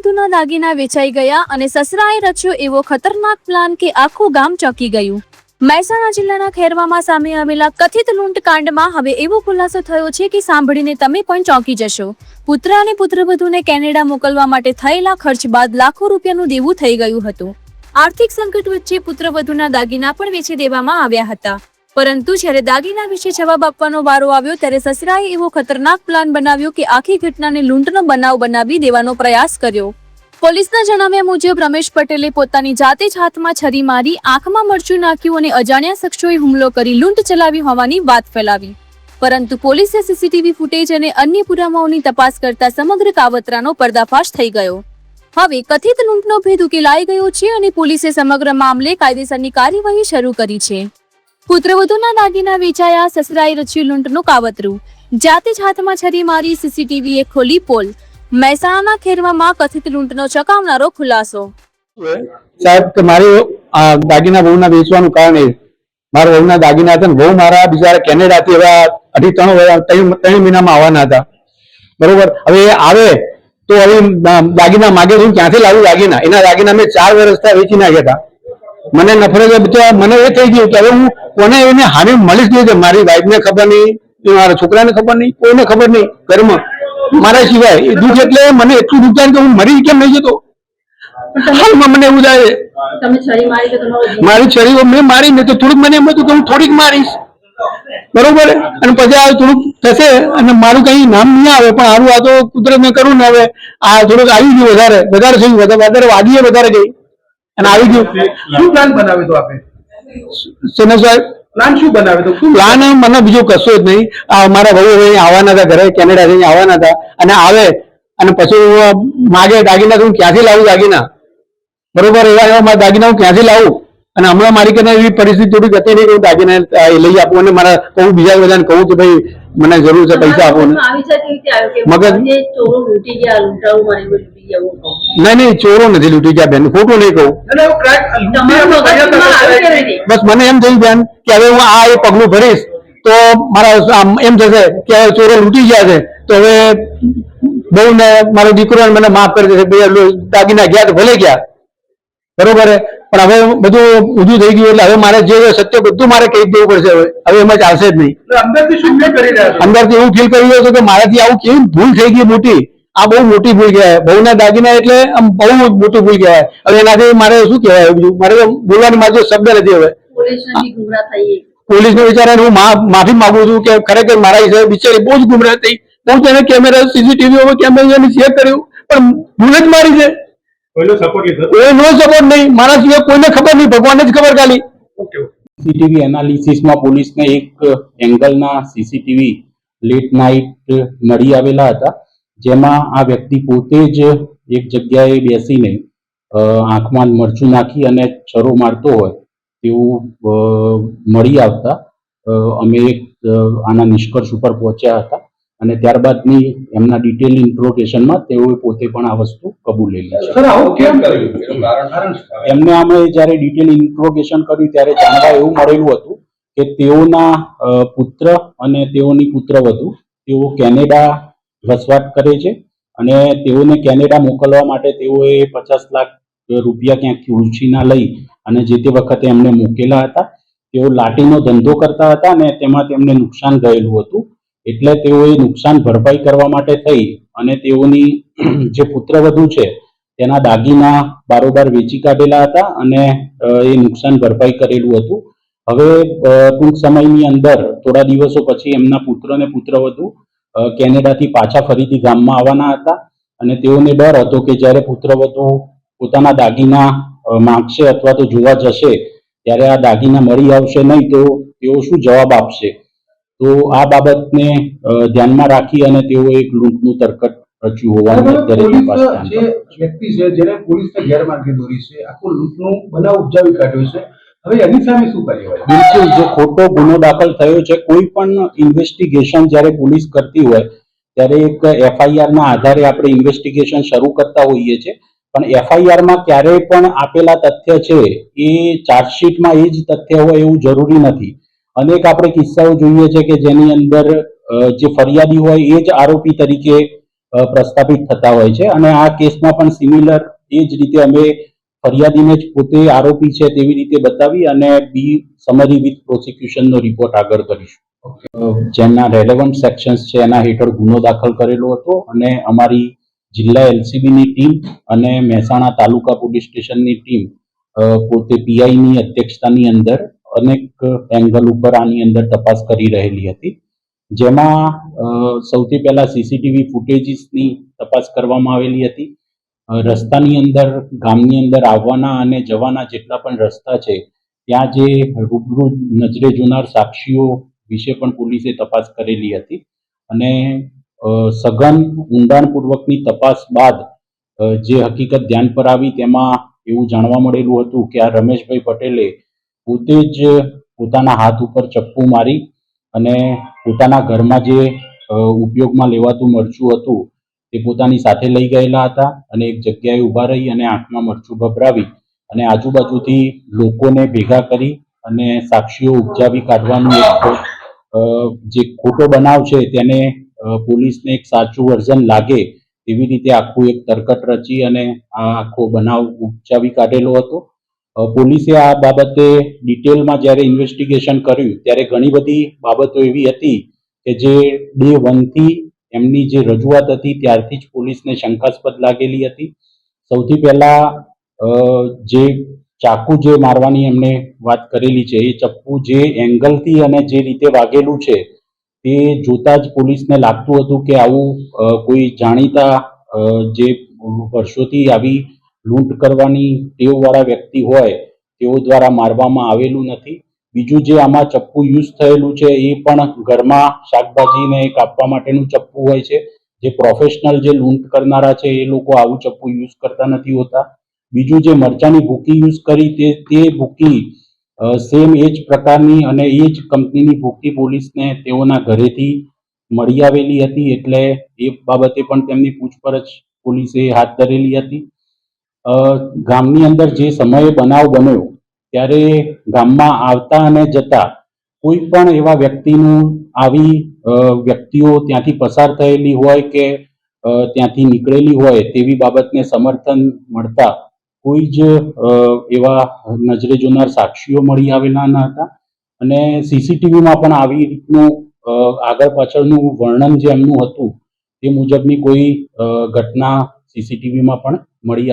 પુત્રવધુના દાગીના વેચાઈ ગયા અને સસરાએ રચ્યો એવો ખતરનાક પ્લાન કે આખું ગામ ચોંકી ગયું। મહેસાણા જિલ્લાના ખેરવામાં સામે આવેલા કથિત લૂંટકાંડમાં હવે એવો ખુલાસો થયો છે કે સાંભળીને તમે પણ ચોંકી જશો। પુત્ર અને પુત્રવધુને કેનેડા મોકલવા માટે થયેલા ખર્ચ બાદ લાખો રૂપિયાનું દેવું થઈ ગયું હતું। આર્થિક સંકટ વચ્ચે પુત્રવધુના દાગીના પણ વેચી દેવામાં આવ્યા હતા, પરંતુ જ્યારે દાગીના વિશે જવાબ આપવાનો વારો આવ્યો ત્યારે સસરાએ એવો ખતરનાક પ્લાન બનાવ્યો કે આખી ઘટનાને લૂંટનો બનાવ બનાવી દેવાનો પ્રયાસ કર્યો। પોલીસના જણાવ્યા મુજબ રમેશ પટેલે પોતાની જાતે જ હાથમાં છરી મારી, આંખમાં મરચું નાખ્યું અને અજાણ્યા શખ્સોએ હુમલો કરી લૂંટ ચલાવી હોવાની વાત ફેલાવી, પરંતુ પોલીસે સીસીટીવી ફૂટેજ અને અન્ય પુરાવાઓની તપાસ કરતા સમગ્ર કાવતરાનો પર્દાફાશ થઈ ગયો। હવે કથિત લૂંટનો ભેદ ઉકેલાઈ ગયો છે અને પોલીસે સમગ્ર મામલે કાયદેસરની કાર્યવાહી શરૂ કરી છે। પુત્રવધુના દાગીના વેચાયા, સસરાએ રચ્યું લૂંટનું કાવતરું, જાતે જ હાથમાં છરી મારી, સીસીટીવીએ ખોલી પોલ। મહેસાણાના ખેરવામાં કથિત લૂંટનો ચકાવનારો ખુલાસો। સાહેબ કે મારી દાગીના બહુના વેચવાનું કારણ એ મારા બહુના દાગીના હતા ને બહુ મારા બિચારા કેનેડાથી હવે 3 મહિનામાં આવવાના હતા, બરોબર। હવે એ આવે તો હવે દાગીના માગે હું ક્યાંથી લાવું દાગીના? એના દાગીના મેં 4 વર્ષથી વેચી નાખ્યા હતા। મને નફરત મને એ થઈ ગયું કે હવે હું કોને એને હાનિ મળીશ નહીં, મારી વાઈફને ખબર નહીં, મારા છોકરાને ખબર નહીં, કોઈને ખબર નહીં ઘરમાં મારા સિવાય। એ દુઃખ એટલે મને એટલું દુઃખ થાય કે હું મરી કેમ નહીં જતો હાલમાં મને એવું થાય। મારી છરી મેં મારી ને તો થોડુંક મને એમ હતું કે હું થોડીક મારીશ, બરોબર, અને પછી આ થોડુંક થશે અને મારું કઈ નામ નહીં આવે, પણ સારું આ તો કુદરત મેં કરું ને હવે આ થોડુંક આવી ગયું, વધારે થયું, વધારે વાગીએ વધારે ગઈ અને આવી ગયું। શું પ્લાન બનાવ્યો તો આપે? સેના સાહેબ પ્લાન શું બનાવ્યો તો? પ્લાન મને બીજું કશું જ નહીં। મારા ભાઈ હવે આવવાના હતા ઘરે, કેનેડા જઈને આવવાના હતા, અને આવે અને પછી માગે દાગીના તો હું ક્યાંથી લાવું દાગીના, બરોબર? એવા મારા દાગીના હું ક્યાંથી લાવું? અને હમણાં મારી કને એવી પરિસ્થિતિ થોડીક હતી નહીં કે હું દાગીના લઈ આપું અને મારા કહું બીજા બધાને કહું કે ભાઈ મને જરૂર છે, પૈસા આપો ને મગજ નહીં, ચોરો નથી લૂંટી ગયા બેન, ખોટું નહીં કહું। બસ મને એમ થયું બેન કે હવે હું આ એ પગલું ભરીશ તો મારા એમ થશે કે ચોરો લૂંટી ગયા છે તો હવે બહુ ને મારો દીકરો મને માફ કરી દેશે, દાગીના ગયા તો ભલે ગયા, બરોબર, પણ હવે બધું ઊંધું થઈ ગયું એટલે હવે મારે જે સત્ય બધું મારે કહી દેવું પડશે। હવે એમાં ચાલશે જ નહીં। અંદરથી એવું ફીલ કરી રહ્યો છું કે મારાથી આવું કેવી ભૂલ થઈ ગઈ મોટી, આ બહુ મોટી ભૂલ કહેવાય। બહુના દાગીના એટલે આમ બહુ મોટી ભૂલ કહેવાય। હવે એનાથી મારે શું કહેવાય, બીજું મારે બોલવાની મારો શબ્દ નથી। હવે પોલીસને વિચારે હું માફી માંગુ છું કે ખરેખર મારા હિસાબે બિચારી બહુ જ ગુમરાહ થઈ, બહુ તેને કેમેરા સીસીટીવી કેમેરા ચેક કર્યું પણ ભૂલ જ મારી છે, કોઈનો સપોર્ટ નહીં, મારા સિવાય કોઈને ખબર નહીં, ભગવાનને જ ખબર ખાલી। સીસીટીવી એનાલિસિસમાં પોલીસને એક એંગલના સીસીટીવી લેટ નાઇટ મળી આવેલા હતા, જેમાં આ વ્યક્તિ પોતે જ એક જગ્યાએ બેસીને આંખમાં મરચું નાખી અને છરો મારતો હોય તેવું મળી આવતા અમે આના નિષ્કર્ષ ઉપર પહોંચ્યા હતા અને ત્યારબાદની એમના ડિટેલ ઇન્ટ્રોગેશનમાં તેઓએ પોતે પણ આ વસ્તુ કબૂલેલી છે। એમને અમે જ્યારે ડિટેલ ઇન્ટ્રોગેશન કર્યું ત્યારે જાણવા એવું મળેલું હતું કે તેઓના પુત્ર અને તેઓની પુત્રવધુ તેઓ કેનેડા વસવાટ કરે છે અને તેઓને કેનેડા મોકલવા માટે તેઓએ 50 લાખ રૂપિયા ક્યાંકથી ઉછીના લઈ અને જે તે વખતે એમને મૂકેલા હતા। તેઓ લાટીનો ધંધો કરતા હતા અને તેમાં તેમને નુકસાન ગયેલું હતું, એટલે તેઓએ નુકસાન ભરપાઈ કરવા માટે થઈ અને તેઓની જે પુત્રવધુ છે તેના દાગીના બારોબાર વેચી કાઢેલા હતા અને એ નુકસાન ભરપાઈ કરેલું હતું। હવે ટૂંક સમયની અંદર થોડા દિવસો પછી એમના પુત્ર અને પુત્રવધુ કેનેડાથી પાછા ફરીથી ગામમાં આવવાના હતા અને તેઓને ડર હતો કે જ્યારે પુત્રવધુ પોતાના દાગીના માંગશે અથવા તો જોવા જશે ત્યારે આ દાગીના મળી આવશે નહીં તો તેઓ શું જવાબ આપશે। તો આ બાબતને ધ્યાનમાં રાખી અને તેઓ એક લૂંટનું તરકટ રચ્યું હોવાનું અત્યારે વ્યક્તિ છે જેને પોલીસને ગેરમાર્ગે દોરી છે, આખું લૂંટનું બનાવ ઉપજાવી કાઢ્યો છે, હવે એની સામે શું કાર્યવાહી? બિલકુલ, જે ખોટો ગુનો દાખલ થયો છે, કોઈ પણ ઇન્વેસ્ટિગેશન જ્યારે પોલીસ કરતી હોય ત્યારે એક FIR ના આધારે આપણે ઇન્વેસ્ટિગેશન શરૂ કરતા હોઈએ છીએ, પણ FIR માં ક્યારેય પણ આપેલા તથ્ય છે એ ચાર્જશીટમાં એ જ તથ્ય હોય એવું જરૂરી નથી। અનેક આપણે કિસ્સાઓ જોઈએ છે કે જેની અંદર જે ફરિયાદી હોય એ જ આરોપી તરીકે પ્રસ્થાપિત થતા હોય છે. અને આ કેસમાં પણ સિમિલર એ જ રીતે અમે ફરિયાદીને જ પોતે આરોપી છે તેવી રીતે બતાવી અને બી સમરી વિથ પ્રોસિક્યુશનનો રિપોર્ટ આગળ કરીશું. જેમના રેલેવન્ટ સેક્શન્સ છે એના હેઠળ ગુનો દાખલ કરેલો હતો અને અમારી જિલ્લા એલસીબીની ટીમ અને મહેસાણા તાલુકા પોલીસ સ્ટેશનની ટીમ પોતે પીઆઈની અધ્યક્ષતાની અંદર અનેક એંગલ ઉપર આની અંદર તપાસ કરી રહેલી હતી. જેમાં સૌથી પહેલા સીસીટીવી ફૂટેજીસની તપાસ કરવામાં આવેલી હતી. રસ્તાની અંદર ગામની અંદર આવવાના અને જવાના જેટલા પણ રસ્તા છે ત્યાં જે રૂબરૂ નજરે જોનાર સાક્ષીઓ વિશે પણ પોલીસે તપાસ કરેલી હતી. અને સઘન ઊંડાણપૂર્વકની તપાસ બાદ જે હકીકત ધ્યાન પર આવી તેમાં એવું જાણવા મળેલું હતું કે આ રમેશભાઈ પટેલે પોતે જ પોતાના હાથ ઉપર ચપ્પુ મારી અને પોતાના ઘરમાં જે ઉપયોગમાં લેવાતું મરચું હતું તે પોતાની સાથે લઈ ગયેલા હતા અને એક જગ્યાએ ઊભા રહી અને આંખમાં મરચું ભભરાવી અને આજુબાજુથી લોકોને ભેગા કરી અને સાક્ષીઓ ઉપજાવી કાઢવાનું એક જે ખોટો બનાવ છે તેને પોલીસને એક સાચું વર્ઝન લાગે એવી રીતે આખું એક તરકટ રચી અને આ આખો બનાવ ઉપજાવી કાઢેલો હતો. પોલીસે આ બાબતે ડિટેલમાં જ્યારે ઇન્વેસ્ટિગેશન કર્યું ત્યારે ઘણી બધી બાબતો એવી હતી કે જે ડે 1 થી એમની જે રજૂઆત હતી ત્યારથી જ પોલીસને શંકાસ્પદ લાગેલી હતી. સૌથી પહેલા જે ચાકુ જે મારવાની એમને વાત કરેલી છે એ ચપ્પુ જે એંગલથી અને જે રીતે વાગેલું છે તે જોતા જ પોલીસને લાગતું હતું કે આવું કોઈ જાણીતા જે વર્ષોથી આવી લૂંટ કરવાની ટેવવાળા વ્યક્તિ હોય તેઓ દ્વારા મારવામાં આવેલું નથી. બીજું જે આમાં ચપ્પુ યુઝ થયેલું છે એ પણ ઘરમાં શાકભાજીને કાપવા માટેનું ચપ્પુ હોય છે. જે પ્રોફેશનલ જે લૂંટ કરનારા છે એ લોકો આવું ચપ્પુ યુઝ કરતા નથી હોતા. બીજું જે મરચાની ભૂકી યુઝ કરી તે ભૂકી સેમ એ જ પ્રકારની અને એ જ કંપનીની ભૂકી પોલીસને તેઓના ઘરેથી મળી આવેલી હતી. એટલે એ બાબતે પણ તેમની પૂછપરછ પોલીસે હાથ ધરેલી હતી. ગામની અંદર જે સમયે બનાવ બન્યો ત્યારે ગામમાં આવતા અને જતા કોઈ પણ એવા વ્યક્તિનું આવી વ્યક્તિઓ ત્યાંથી પસાર થયેલી હોય કે ત્યાંથી નીકળેલી હોય તેવી બાબતને સમર્થન મળતા કોઈ જ એવા નજરે જોનાર સાક્ષીઓ મળી આવેલા ન હતા. અને સીસીટીવીમાં પણ આવી રીતનું આગળ પાછળનું વર્ણન જે એમનું હતું તે મુજબની કોઈ ઘટના સીસીટીવીમાં પણ મળી